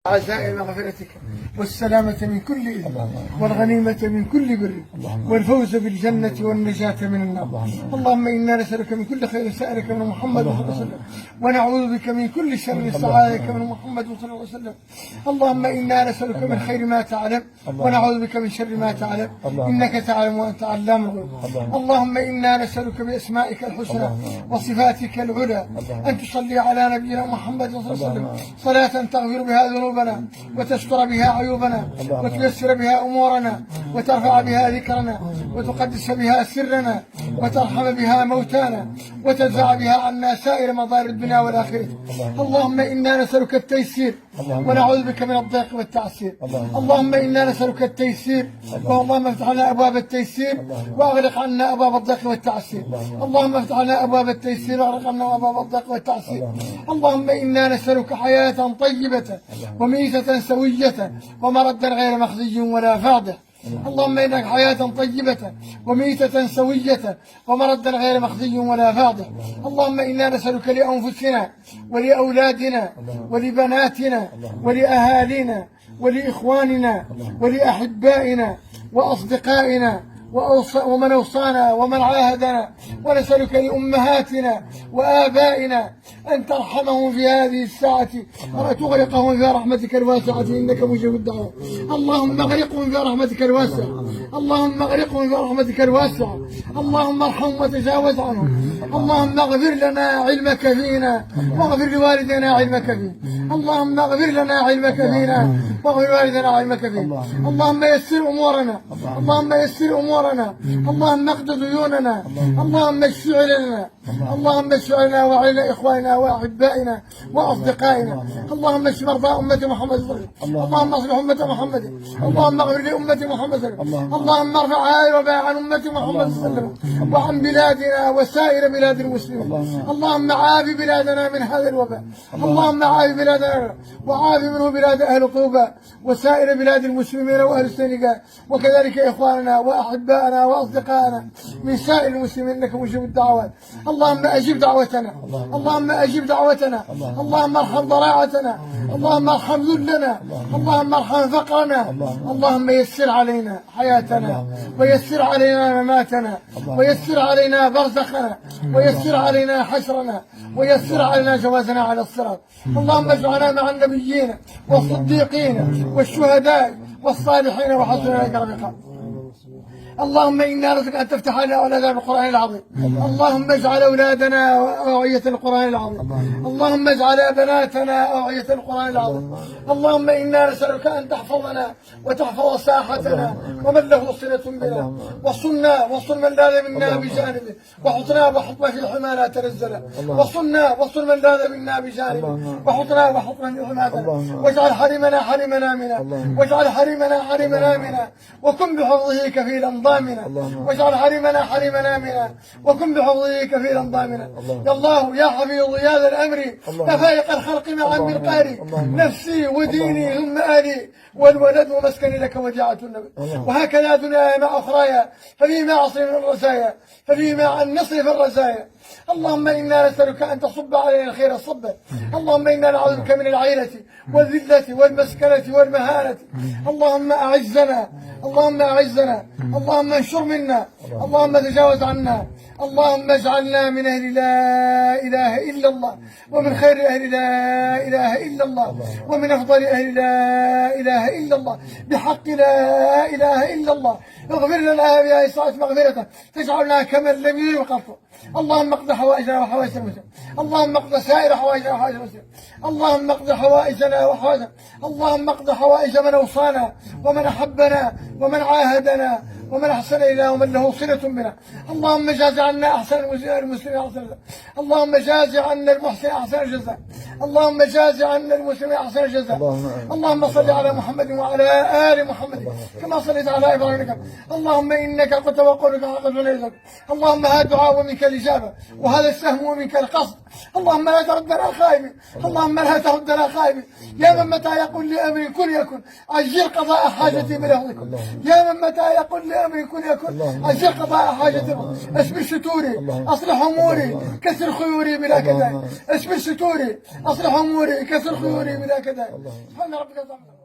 عزاء مغفرتك والسلامة من كل إثم والغنيمة من كل بر والفوز بالجنة والنجاة من النار. اللهم إنا نسألك من كل خير سألك من محمد صلى الله عليه وسلم، ونعوذ بك من كل شر سعادك من محمد صلى الله عليه وسلم. اللهم إنا نسألك من خير ما تعلم ونعوذ بك من شر ما تعلم، إنك تعلم وأنت علام الغيوب. اللهم إنا نسألك بأسمائك الحسنى وصفاتك العلى أن تصلي على نبينا محمد صلى الله عليه وسلم صلاة تغفر بها ذنوبنا وتستر بها عيوبنا وتيسر بها أمورنا وترفع بها ذكرنا وتقدس بها سرنا وترحم بها موتانا وتدفع بها عنا سائر مضار الدنيا والآخرة. اللهم إنا نسألك التيسير ونعوذ بك من الضيق والتعسير. اللهم إنا نسألك التيسير، اللهم افتح لنا أبواب التيسير وأغلق عنا أبواب الضيق والتعسير. اللهم افتح لنا أبواب التيسير وأغلق عنا أبواب الضيق والتعسير. اللهم إنا نسألك حياة طيبة وميتة سوية ومردا غير مخزي ولا فاضح. اللهم إنك حياة طيبة وميتة سوية ومردا غير مخزي ولا فاضح. اللهم إنا نسألك لأنفسنا ولأولادنا ولبناتنا ولأهالينا ولإخواننا ولأحبائنا وأصدقائنا ومن أوصانا ومن عاهدنا، ونسألك لأمهاتنا وآبائنا أن ترحمهم في هذه الساعة ولا تغرقهم في رحمتك الواسعة إنك مجيب الدعوة. اللهم اغرقهم في رحمتك الواسعة، اللهم اغرقهم في رحمتك الواسعة، اللهم ارحمهم وتجاوز عنهم. اللهم اغفر لنا علمك فينا واغفر لوالدينا علمك فينا. اللهم اغفر لنا علمك فينا واغفر لوالدينا علمك فينا. اللهم يسر أمورنا، اللهم يسر أمورنا، اللهم اقض ديوننا، اللهم اشف علينا، اللهم اشف علينا وعلى إخواننا وأحبائنا وأصدقائنا. اللهم اشف مرضى أمة محمد صلى الله عليه وسلم، اللهم اصلح أمة محمد، اللهم اغفر لأمة محمد صلى الله عليه وسلم، اللهم ارفع هذا الوباء عن أمة محمد صلى الله عليه وسلم وعن بلادنا وسائر بلاد المسلمين. اللهم عاف بلادنا من هذا الوباء، اللهم عاف بلادنا وعاف منه بلاد أهل طوبى وسائر بلاد المسلمين وأهل السنغال، وكذلك إخواننا وأحبائنا وأصدقائنا من سائر المسلمين إنك مجيب الدعوات. اللهم أجب دعوتنا، اللهم أجب دعوتنا، اللهم ارحم ضراعتنا، اللهم ارحم ذلنا، اللهم ارحم فقرنا. اللهم يسر علينا حياتنا ويسر علينا مماتنا ويسر علينا برزخنا ويسر علينا حشرنا ويسر علينا جوازنا على الصراط. اللهم اجعلنا مع النبيين والصديقين والشهداء والصالحين وحسن أولئك رفيقا. اللهم إنا نسألك أن تفتح لنا أولادنا بالقرآن العظيم. اللهم اجعل أولادنا أوعية القرآن العظيم. اللهم اجعل بناتنا أوعية القرآن العظيم. اللهم إنا نسألك أن تحفظنا وتحفظ ساحتنا ومن له صلة بنا، وصلنا وصل من لاذ منا بجانبه، وحطنا وحط في الحمى لا تنزل، وصلنا وصل من لاذ منا بجانبه، وحطنا وحط في الحمى، واجعل حرمنا حرمنا منا، واجعل حرمنا حرمنا منا، وكن بحفظه كفيلا ضامنا، واجعل حرمنا حرمنا منا، وكن بحفظه كفيلا ضامنا. يا الله يا حفيظ يا ذا الامر يا فائق الخلق مع بالقاري، نفسي وديني ثم آلي والولد ومسكني لك وجاعة النبي. وهكذا دنياي مع أخرايا، ففيما أصرف الرزايا، ففيما عن نصرف الرزايا. اللهم إنا نسألك أن تصب علينا الخير صبا. اللهم إنا نعوذ بك من العيلة والذلة والمسكنة والمهانة. اللهم أعزنا، اللهم أعزنا، اللهم انشر منا، اللهم تجاوز عنا. اللهم اجعلنا من أهل لا إله إلا الله، ومن خير أهل لا إله إلا الله، ومن أفضل أهل لا إله إلا الله، بحق لا إله إلا الله. اغفر لنا بهذه الساعة مغفرة تجعلنا كمن لم يرد قط. اللهم اقض حوائجنا وحوائج المسلمين، اللهم اقض سائر حوائجنا وحوائج المسلمين، اللهم اقض حوائجنا وحوائج، اللهم اقض حوائج من أوصانا ومن أحبنا ومن عاهدنا ومن أحسن إلينا ومن له صلة بنا. اللهم جاز عنا أحسن المسلمين أحسن الجزاء، اللهم جاز عنا المحسن أحسن الجزاء، اللهم جاز عنا المسلمين أحسن الجزاء. اللهم صل على محمد وعلى آل محمد كما صليت على إبراهيم. اللهم إنك قلت وقولك حق وليسك. اللهم هذا الدعاء ومنك الإجابة وهذا السهم ومنك القصد. اللهم لا تردنا خائبين، اللهم لا تردنا خائبين. يا من متى يقول لأمر كن يكن أجل قضاء حاجتي بلفظكم. يا من متى يقول لأمر كن يكن أجل قضاء حاجتي. اشبر ستوري، أصلح أموري، كسر خيوري بلا كذا. اشبر ستوري، أصلح أموري كسر خيوري بلا كذا سبحان ربك.